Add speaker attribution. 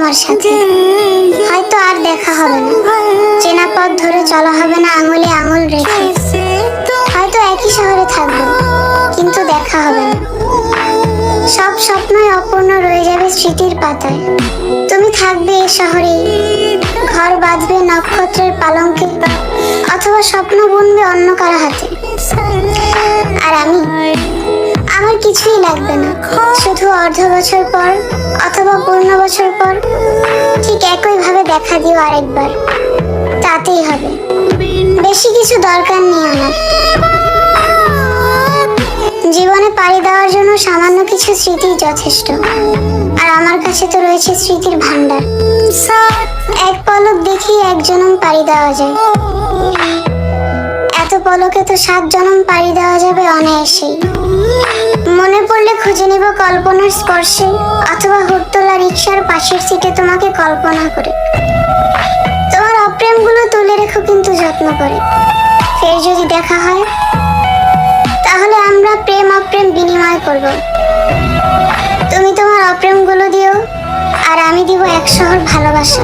Speaker 1: তোমার সাথে। হয়তো আর দেখা হবে না, চেনা পথ ধরে চলা হবে না আঙুলে আঙুল রেখে। হয়তো একই শহরে থাকবো, কিন্তু দেখা হবে না। সব স্বপ্নই অপূর্ণ রয়ে যাবে স্মৃতির পাতায়। তুমি থাকবে এ শহরেই, ঘর বাঁধবে নক্ষত্রের পালঙ্কে, অথবা স্বপ্ন বুনবে অন্য কারো হাতে। আর আমার কিছুই লাগবে না, শুধু অর্ধ বছর পর অথবা পূর্ণ বছর পর ঠিক একইভাবে দেখা দিও আরেকবার, তাতেই হবে। বেশি কিছু দরকার নেই আমার। জীবনে পাড়ি দেওয়ার জন্য সামান্য কিছু স্মৃতি যথেষ্ট, আর আমার কাছে তো রয়েছে স্মৃতির ভান্ডার। এক পলক দেখেই এক জনম পাড়ি দেওয়া যায়, এত পলকে তো 7 জনম পাড়ি দেওয়া যাবে অনায়াসেই। মনে পড়লে খুঁজে নিব কল্পনার স্পর্শে, অথবা হুটতোলা রিক্সার পাশের সিটে তোমাকে কল্পনা করে। তোমার অপ্রেমগুলো তুলে রেখো কিন্তু যত্ন করে। ফের যদি দেখা হয়, তাহলে আমরা প্রেম অপ্রেম বিনিময় করব। তুমি তোমার অপ্রেমগুলো দিও, আর আমি দিব 1 শহর ভালোবাসা।